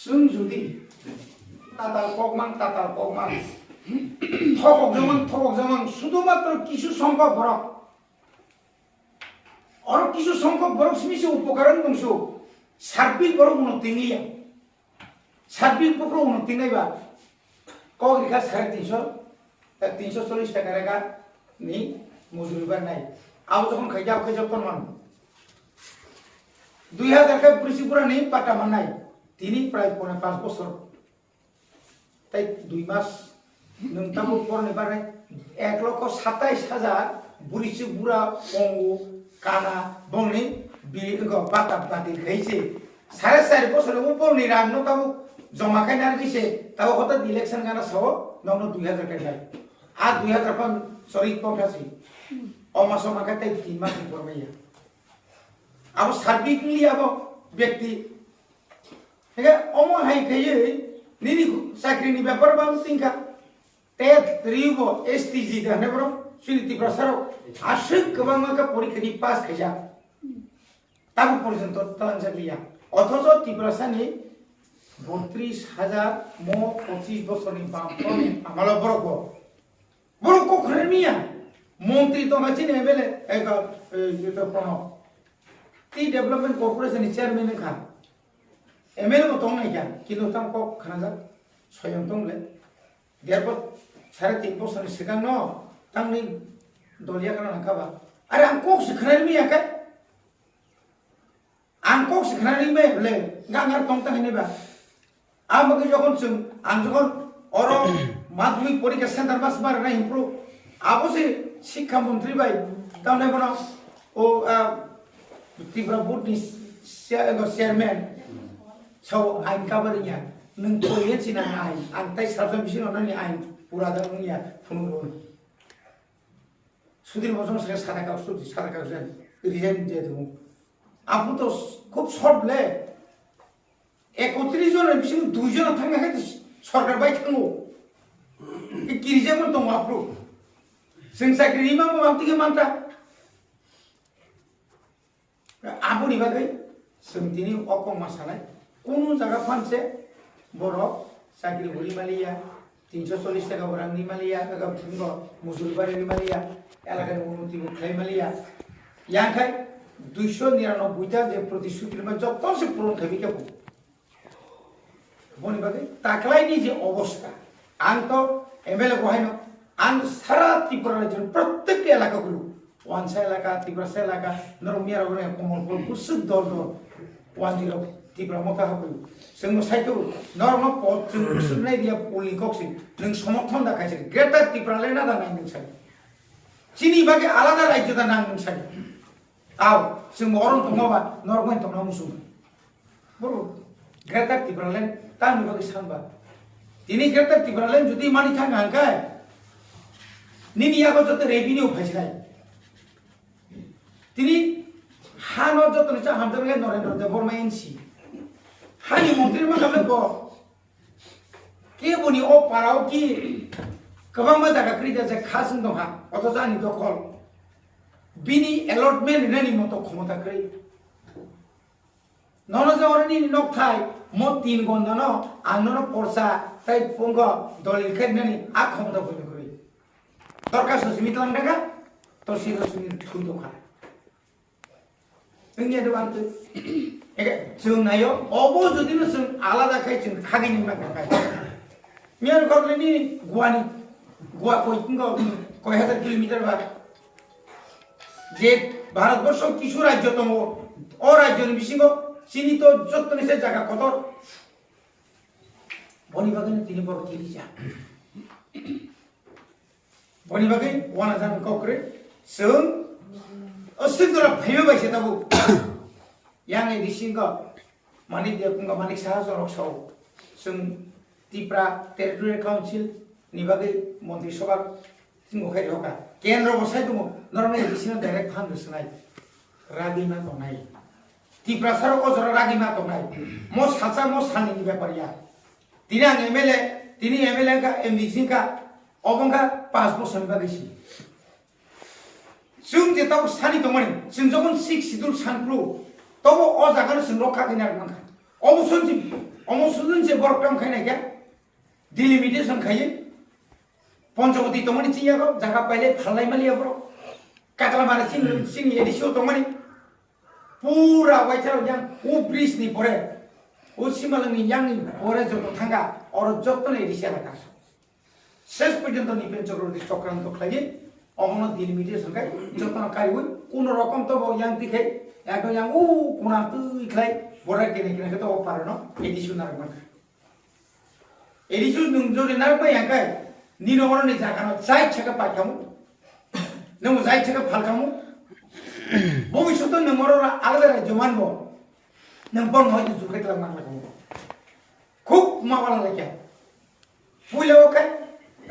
जों जुदि ताताल पकमान थकक যেমন শুধুমাত্র কিছু সংখ্যক বরক আর কিছু সংখ্যক বরক সিমিসে উপকরণ বংশ সার্বিক বরক উন্নতি নিয়া সার্বিক পক্র উন্নতি নাইবা কক রেখা 340 টাকা রেখা নি মজুরি বার নাই আও যখন খাইজাব প্রমাণ 2000 টাকা পুলিশি পুরা নেই পাটা মান নাই তিনি প্রায় 5 বছর তাই 2 মাস নংতাবো পরনে পারে 1,27,000 বুড়িছি বুড়া অঙ্গ কানা বনে বিগো পাতা পাতি খাইছে 4.5 বছরের উপর নি রাং নতাবো জমা খাইনা গিছে তাও হঠাৎ ইলেকশন গানা সব নং 2000 টাকা আর 2000 কোন সরি পকাছি অমাস মাকাতে 3 মাস পরমাইয়া আবো সার্বিকলি আবো ব্যক্তি হেগে অমো হাই খাইয়ে নিনি চাকরিনি ব্যাপার বাম তিনকা টেট রিবো এসটিজি দানে বড় সুনীতি প্রসার আশিক গোবাংমাকা পরীক্ষানি পাস খাইয়া তাবু পর্যন্ত তালাঞ্জালিয়া অথচ ত্রিপুরাসানি 32,000 মো 25 বছরনি বামপনি আমালা বড় খরে মিয়া মন্ত্রী তো মাছি নে বেলে একা এটা প্রণব টি ডেভেলপমেন্ট কর্পোরেশন চেয়ারম্যান খা এমএলএ মতো নাই কেন কিন্তু তাম কক খানা স্বয়ং তংলে দেরপর 3.5 বছর সিগাং ন তাংনি দলিয়া কানা নাকাবা আরে আং কক সিখানানি মিয়া কা আং কক সিখানানি মে বলে গাঙ্গার তং তাং নেবা আমাকে যখন আং যখন অর মাধ্যমিক পরীক্ষা সেন্টার বাস বার নাই ইমপ্রুভ আবসে শিক্ষামন্ত্রী ভাই তাহলে বনা ও ত্রিপুরা বোর্ডনি চেয়ারম্যান সাও আইন কাবারিয়া নों কইয়ে চিনা আইন আং তাই সাবজেক্ট বিषय অনানি আইন পুরা দানিয়া ফুনুন সুধীর বসন সে সাদা কাগজ রিজাইন দিয়ে দেব আপনি তো খুব শর্ট লে 31 জনের বিषय 2 জন থাকা খাইতে সরকার বাই থাঙ্গো কি রিজাইন দं আপনি जों साख्रि मा मामतिके मानता आबुनि बागै जों दिनै अकम मासानाय कोन जागा फानसे बर' साख्रि हरि मालिया 340 টাকা বরাংনি মালিয়া এগা ফুঙ্গ মুসুলবাড়ির মালিয়া এলাকার উন্নতি খাই মালিয়া ইয়াখাই 299 টা যে প্রতিশ্রুতির মধ্যে যত সে পূরণ খাবি কেবো বনি বাগৈ তাকলাইনি যে অবস্থা আং তো এমএলএ বহাইনো আন সারা ত্রিপুরা রাজ্যের প্রত্যেকটি এলাকাগুলো ওয়ানসা এলাকা ত্রিপুরা এলাকা নরমিয়া রবনে কমলপুর কুসুদ দল ওয়ানজিরো ত্রিপুরা মকা হবো जों साइतो नरम पद जों सुनाय दिया पुलि कक्सि जों समर्थन दाखायसे ग्रेटार त्रिपुरा लेना दा नाय नोंसाय चिनि बागे आलादा राज्य दा नां नोंसाय आव जों अरन दङबा नरगन दङना मुसु बरो ग्रेटार त्रिपुरा लेन ता नुबागे सानबा दिनै ग्रेटार त्रिपुरा लेन जुदि मानि थाङा हांखाय निनियाबो जत रेभिनिउ फाइसिनाय तिनी हानो जत नचा हामदरले नरेन्द्र देव बर्मा एनसी हानि मन्त्रि मा खालामनो ब के बनि अ पाराव कि गोबां मा जागा क्रिया जे खासिन दंहा अथ जानि दखल बिनि अलटमेन्ट होनायनि मत क्षमता क्रै नन जवरनि नकथाय म 3 गन्दन आनन परसा ताइ पंग दलिल खेननि आ क्षमता बनि क्रै दरकार ससिमित लांदागा तो सिरो सिनि थुदोखा जोंनि आदबांत एगे जों नायो अबो जुदिनो जों आलादा खाय जों खागिनि माखाय मियार गगलेनि गुवा कइथिंगो कय हाजार किलोमिटार बा जे भारतबर्ष किछु राज्य दङ अ राज्यनि बिसिङो चिनि तो जतनि से जागा कतर बनि बागैनो तिनि बर किलिजा बनि बागै वाना जान कक्रे जों अस्तित्वरा फैबो बायसे दाबो यांगे दिसिंगो मानिक देवकुंगा मानिक साहाजरक साव जों त्रिपुरा टेरिटरियेल काउन्सिल नि बागै मन्त्रि सभा तिंगो खाय होका केन्द्र बसाय दङ नरमे दिसिनो डाइरेक्ट फान्ड सनाय रागिमा दनाय त्रिपुरा सार अजरा रागिमा दनाय म साचा म सानिनि व्यापारिया तिनी एमएलए का एमडीसी का अबंगा 5 बोसोर बागैसि जों जेताव सानि दंमोन जों जखन 6 सिडुल सानफ्रु तबो अ जागानो जों रखा गैना नांखा অবসর বরকরাম খাই না ডিলিমিটেশন খাইয়ে পঞ্চবতী তোমার চিয়াগো জায়গা পাইলে ফাল্লাই মালিয়া বড় কাতলা মানে চিনি এডিসিও তোমার পুরা ওয়াইচার yang ও ব্রিজ নি পরে ও সিমালংনি yang নি পরে যত থাঙ্গা অর যত্ন এডিসি এলাকা শেষ পর্যন্ত নিপেন চক্রবর্তী চক্রান্ত খাইয়ে অমন ডিলিমিটেশন খাই যত্ন কারি হই কোন রকম তো yang দিকে একদম yang ও কোনা তুই খাই বড় কেনে কেনে তো পারে না এডিসি নারমান এডিসি নুন জোরে নারবা yang খাই নিনো অরনি জাগানো যাই ছেকা পাইকামু নং যাই ছেকা ফালকামু ভবিষ্যতে নমর আলাদা রাজ্য মানব নং বন হয়তো জুখাই খালাম নাগলাম খুব মাবালা লাগে পুইলে ওকে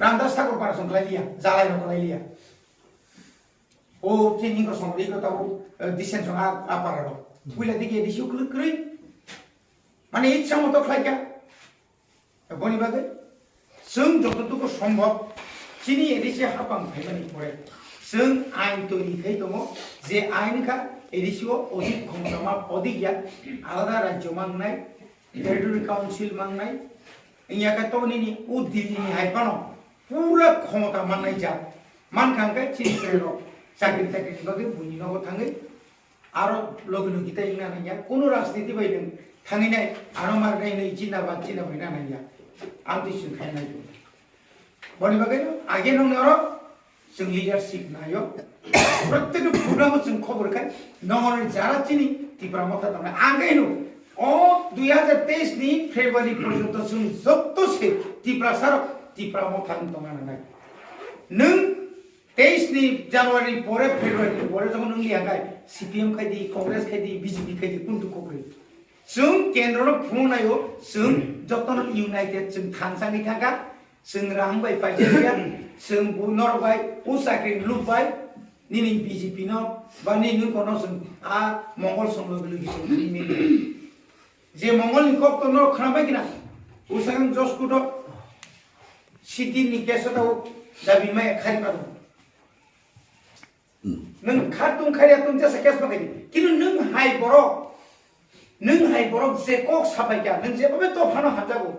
রামদাস ঠাকুর পারাসন খাইলিয়া জালাই খাইলিয়া ও চেঞ্জিং কো সঙ্গে ইগো তাও ডিসেন সঙ্গে আপারালো পুইলে দিকে দিশু ক্রই মানে ইচ্ছা মতো খাইকা বনি বাগে जों যতটুকু সম্ভব চিনি এডিসি হাপাং ফাইমানি পড়ে जों আইন তৈরি খাই দङ যে আইনখা এডিসিও অধিক ক্ষমতা অধিক জ্ঞান আলাদা রাজ্য মাংনাই টেরিটরি কাউন্সিল মাংনাই ইয়াকা তনিনি ও দিল্লিনি হাইপানো পুরা ক্ষমতা মাননাই যা মানখাঙ্কাই চিনি প্রেরক চাকরি চাকরি বাগে বুঝি নব থাঙ্গै আরো লগিনো গিতা ইংনা নাইয়া কোনো রাজনীতি বাইদেন থাঙ্গিনাই আরো মারনাই नै জিন্দাবাদ জিন্দাবাद नाइया आमतिसिन खायनाय बनि बागै आगे नंनारो जों लिडारशिप नायो प्रत्येक प्रोग्राम जों खबर खाय नंगरनि जारा चिनि तिप्रा मथा दंना आगैनो अ 2023 नि फेब्रुवारी पर्यन्त जों जत्तसे तिप्रा सार तिप्रा मथा दंना नाय नों 23 नि जानुवारी परे फेब्रुवारी परे जों नों लियागाय सीपीएम खायदि कांग्रेस खायदि बीजेपी खायदि कुंतु कोकरै जों केन्द्र फुंनायो जों जतन इउनाइटेड जों थांसाङै थांगा जों रांबाय पाइजेया जों बुनरबाय उ साख्रि लुबाय निनि बीजेपी न बा निनि कोनो जों आ मंगल संलोग लगिसों निनि जे मंगल नि कप तो न खानाबाय किना उसां जसकुट सिटी नि केसताव जाबिमाय खारिबा नों खातुं खारिया तुम जसा केस बागै किनु नों हाय बरो नों हाय बरक जे कक साबायगा नों जेबो दफानो हामजागौ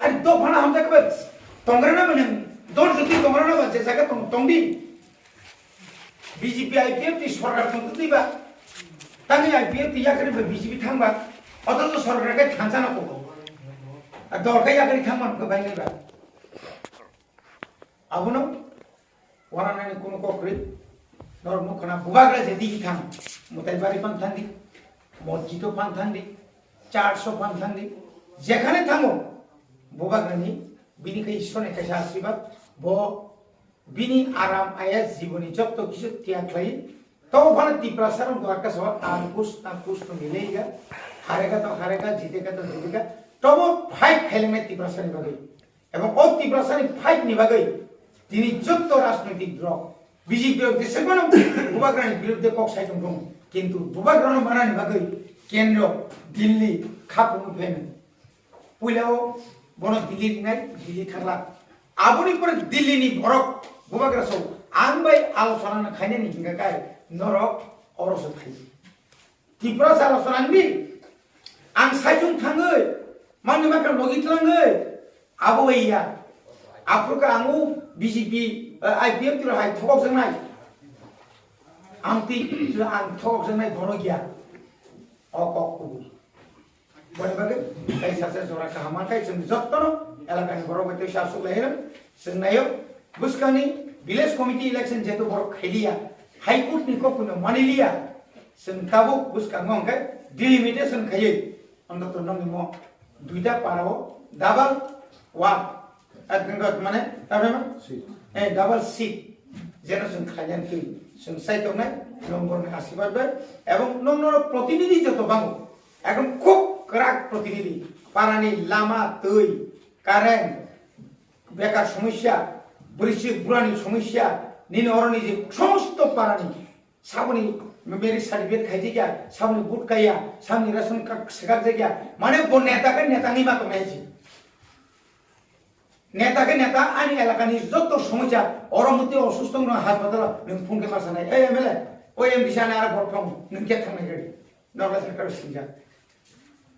आरो दफानो हामजागौ तंग्राना नों दर जुदि तंग्राना जे जागा तंदि बीजेपी आईपीएफ ति सरकार तंदिबा तानि आईपीएफ ति याकरे बीजेपी थांबा अतज सरकार के थांजाना को आ दरखाय याकरे थांमान को बायनैबा आबुनो वारानानि कोनो कक्रि दर मुखना बुबाग्रा जे दिगि थां मुताइबारि पान थांदि मस्जिदो फान थांदि चार्चो फान थांदि जेखाने थाङो बबाग्रानि बिनिखाय इसोरनि खायसे आशीर्बाद ब बिनि आराम आया जीवनी जब तो किसी त्याग लाई तो फान तिप्रा सारम द्वारका सभा आंकुश तो मिलेगा हारेगा जीतेगा तो जीतेगा तो वो फाइट खेले में तिप्रा सारनि बागै एवं ओ तिप्रा सारनि फाइट नि बागै दिनै जत्तो राजनैतिक दल बीजेपी जेसेबां बबाग्रानि बिरुद्धे कक साइदों दं किन्तु बुबाग्रानो बानानि बागै केन्द्र दिल्ली खापुनु फेन पुइलाव बन दिल्ली नाय दिल्ली थांला आबुनि पर दिल्ली नि बरक बुबाग्रा सौ आंबाय आलोचना खायनानि हिंगाकाय नरक अरस थायो तिप्रा आलोचना नि आं साइजुं थाङै मानि माखा लगितलाङै आबोया आफ्रिका आंगु बीजेपी आईपीएफ तिरो हाय थगक जोंनाय आंति आं थगक जोंनाय बनो गैया अककु बने बागै काय सासे जरा खामाखाय जों जत्तनो एलाकानि बर बायते शासक लायनो जों नायो बुसकानि विलेज कमिटी इलेक्शन जेतो बर खैलिया हाईकोर्ट नि कखुनो मानिलिया जों ताबो बुसकांगो अंखाय डिलिमिटेशन खायै अंदत नंनि म दुइटा पाराव डाबल वा अदगत माने ताबेमा ए डाबल सीट जेनो जों खायजान कि जों साइतनाय नंबरनि आशीर्बाद एवं नंनर प्रतिनिधि जतो बांगो एकदम खूब कड़ाक प्रतिनिधि पारानि लामा दै कारेन्ट बेकार समस्या बृष्टि बुरानि समस्या निनि अरनि जे समस्त पारानि साबनि मेरी सर्टिफिकेट खाइजे गया साबनि बुट काया साबनि रेशन कार्ड सेगार जायगा माने ब नेतानि मा तनायछि नेता के नेता आनी एलाकानि जत्तो समस्या अरमति असुस्थ न हासपाताल नों फुंके मासानाय ए एमएलए ओ एमडि साना आरो बरफां नों के थांनाय रेडी नरला सरकार सिंजा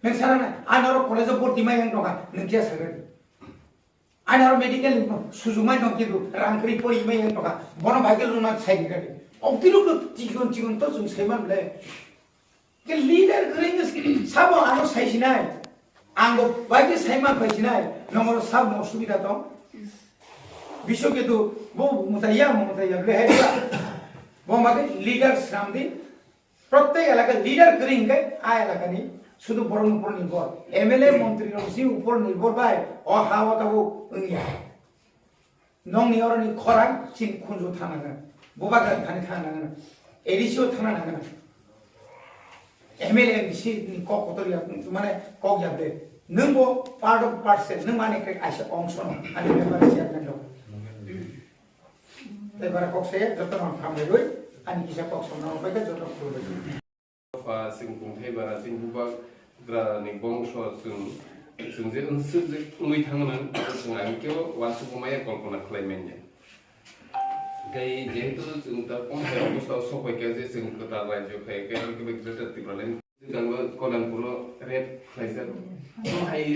neng sarana anaro college bor dimai yang toka neng kia sagari anaro medical sujumai dong kidu rangkri pori mai yang toka bono bhakel rumah sai gari obtiru ko tigon to sung seman le ke leader kering sabo ano sai sinai anggo bagi sai ma pai sinai nomor sab no subida to bisho ke tu bo mutaya le hai bo mage leader samdi प्रत्येक एलाका leader करेंगे आ एलाका नहीं शुद्ध बरन ऊपर निर्भर MLA मंत्री Rossi ऊपर निर्भर बाय और हावा तबो इंगिया नों नियर नि खरां चिन खुंजो थानागा बोबा गा थाने थानागा एडिसिओ थाना नागा एमएलए बिसि नि क कतरिया माने क याबे नंगो पार्ट ऑफ पार्टसे नों माने के आसे अंश न आनि मेम्बर सिया नंगो तेबारा कक्से जतन खामले गय ani kisah kok sono baik jodoh dulu. Fa sing kung thei bara sing buba gra ni bongsho sung je unsur je ngui thangan sung ang kyo wasu kumaya kolpona khlaimen ya. Gai jehetu sung ta pong thei obostha sokoi ke je sung kota rajyo khai ke ke bek jeta tibralen ganggo kolanpuro rep khlaijak. Hai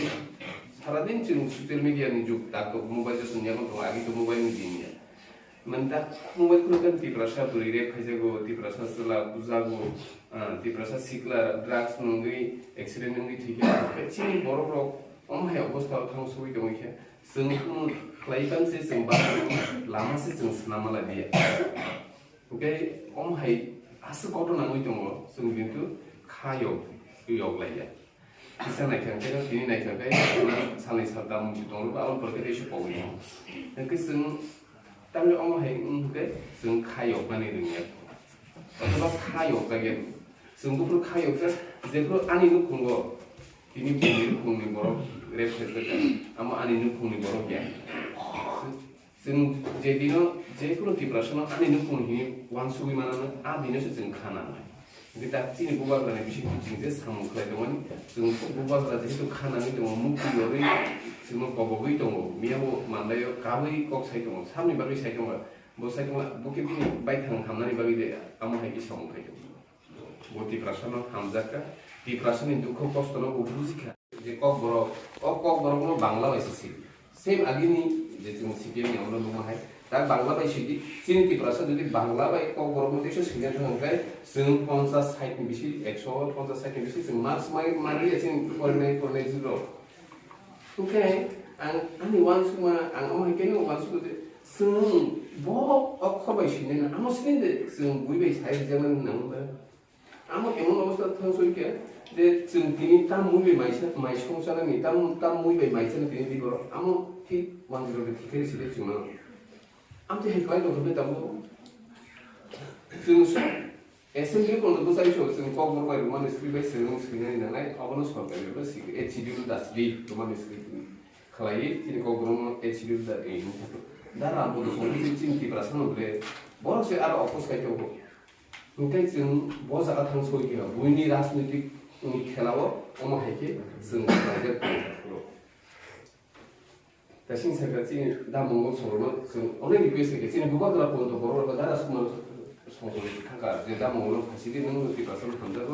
saradin sung social media ni juk tak mobile je sunya ko agi to mobile ni dinya. Mentak mobile kulo kan tiprasa turi rep khajago tiprasa sala buzago tiprasa sikla drugs nungui accident nungui thikya chini boro boro hai obostha thang sui dong khe sung klaiban se sung ba lama se sung snamala dia okay hai asu koto nangui dong sung bintu khayo yog laya bisa naik kan kita kini naik kan kayak salai sartam dong ba on perkara isu powi ke sung tapi orang hai ke sung khayo mani dunia atau khayo kaget sung bukul khayo kan zebro ani nu kungo ini kungi borok represent ama ani nu kungi borok ya sung jadi no jepro tiprasana ani nu kungi wan sui mana a dino se sung khana kita sini buat kan bisa kucing je sama kelai dengan sung buat kan itu khana ni dengan mukti yori sung koboi dong miao mandai kawi kok sai dong samni bagi sai dong bo sai dong bukan ini baik hang hamnani bagi dia amu hai kisah mau kai bo tiprasana hamzaka tiprasana itu kok kosto no buzika je kok boro no bangla baisi same agini je sung sikemi amro no hai tak bangla bai sidi sini tiprasa যদি Bangla by cock বরম দেশে সিঙ্গা সংখ্যায় जों 50 60 नि बिसि 150 60 नि बिसि जों marks मारि जों फरायनाय जिरो ओके आंनि वान सुमा आं अमा केनो वान सुको जों ब अखर बाय सिने आमो सिने जों बुइबाय साइ जेमन नंबा आमो एमन अवस्था थांसोइके जे जों दिनि ताम मुइबाय माइ संसारनि ताम मुइबाय माइसने दिनि दिगर आमो थि 10 थिखे सिले जों आमचे हेडलाइन दंबो दाबो जों एसेंबली कोन दो साइ शो जों कक बरबाय रुमान स्क्रिप्ट बाय जों स्क्रिनाय नालाय अबनो सरकारबो सिग एचडीयू दासबि रुमान स्क्रिप्ट खलाय तिनि कक बरम एचडीयू दा ए दा राबो दो संबि चिन तिब्रासन बले बरसे आरो अफस काइतो ओंखाय जों ब जागा थां सयके बुइनि राजनीतिक खेलाव अम हायके जों प्राइभेट 다신 생각이 다 뭔가 서로 좀 어느 리퀘스트게 지금 누가 그러고 버러가 달아 숨어 송송이 타가 다 뭔가 같이 되는 것이 가서 한다고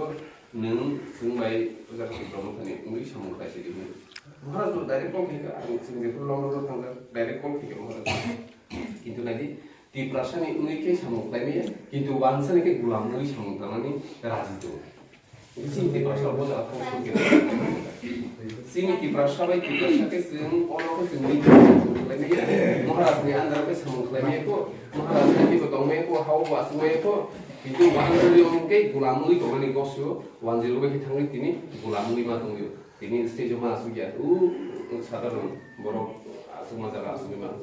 는 정말 그렇게 그러면은 우리 참고 같이 되는 뭐라도 다른 거니까 아니 지금 불러놓으러 간다 다른 거니까 뭐라도 কিন্তু নাকি টিপ্রাশনে উনিকে সামগ্রী কিন্তু ওয়ানসনে কে গুলাম নই সামগ্রী Rajit Sini tiprasa boza aku sukir. Sini tiprasa baik tiprasa ke sing orang ke sing ni. Maharas ni andar ke samung klemi ko, maharas ni ko tome ko hau baswe ko. Itu wan zero ke gulamui ko mani kosyo, wan zero ke thangri tini gulamui ma tungyo. Tini stage ma asu ya. Sadarun borok asu ma jara asu ma.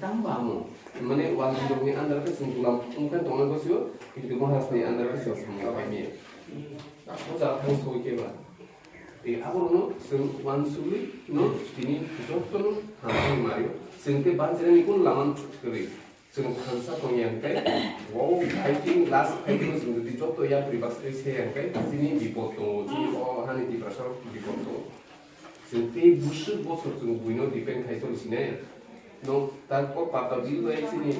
Tambah mo. Mane wan zero ni andar ke sing gulam mungkin tome kosyo, itu maharas ni andar ke sing samung klemi. 보자 방송 이게 봐. 이 아버는 ซึ่ง 완수리 너 디니 조금 하는 말이요.ซึ่ง때 반전에 이건 라만 그리.ซึ่ง 한사 동양께 와우 파이팅 라스트 파이팅ซึ่ง디 조금 야 프리박스 세양께 디니 리포트 디 하는 디 프라셔 리포트.ซึ่ง때 무슨 보서ซึ่ง부인어 디펜 카이솔시네. 너 딱꼭 봤다 빌도 했으니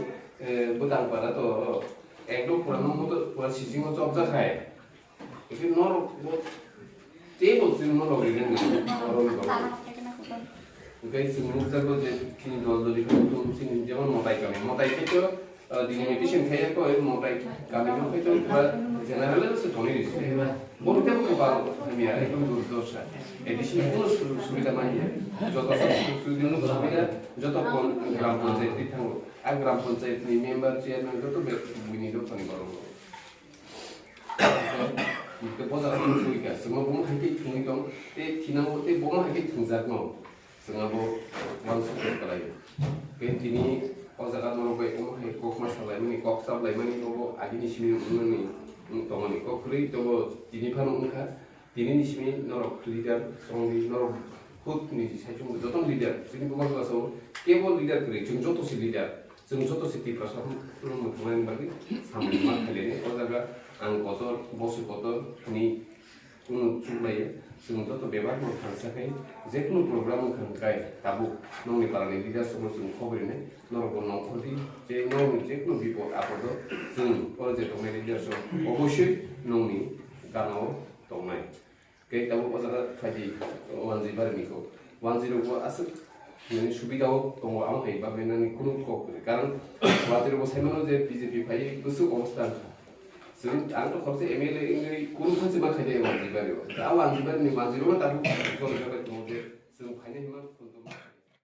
보당 받아도 애도 보라는 것도 보라 시징어 좀 잡자해. If you know what tables दिन मन ओरैनो ओमफ्राय जों जे खिनि दलदलिखौ जों जेमन मताइ गामि मताइखौथ' delimitation खायाखौ मताइ गामिखौथ' पुरा जेनेरेल धनी दिसे बलते को मिया एकदम दुर्दशा एडिशनल কোনো সুবিধা নাই যত সুবিধা যত গ্রাম পঞ্চায়েত থাকো আর গ্রাম পঞ্চায়েতনি মেম্বার চেয়ারম্যান যত বিনি দোকানি করো 그 보자가 소리가 정말 보면 한게 중이동 때 지나고 때 보면 한게 등작노 정말 뭐 완수될 거라요 그 뒤니 보자가 너무 그 보면 한게 꼭 마셔라이니 꼭 잡라이니 뭐 아기니 시민 운명이 동안이 꼭 그래 또 뒤니 파는 운카 뒤니 시민 너로 리더 송리 너로 굿니 세종 어떤 리더 지금 보고 가서 깨보 리더 그래 중조도시 리더 중조도시 디프라서 뭐 그만 말이 3만 칼리네 보자가 ang kotor, bosok kotor, ni kuno cumaya, sementara tu bebas mau kansakai, jekunu program kankai, tabu, nong ni parani lidah semua semua cover ini, normal nong kodi, jekunu bipo apa tu, sem, kalau jatuh meri lidah semua, obosy nong ni kanau tomai, kayak tabu pasal kaji wanjibar niko, wanjiro gua asal ini সুবিধাও তোমার আমার এই ভাবে না কোনো করে কারণ ওয়াজির বসাই মানে যে বিজেপি ভাই কিছু অবস্থা 지금 안도 갑자기 MLA 그룹 하지만 그냥 만지바리요. 다 만지바리 만지로만 다 그거 저거 좀 지금 관여만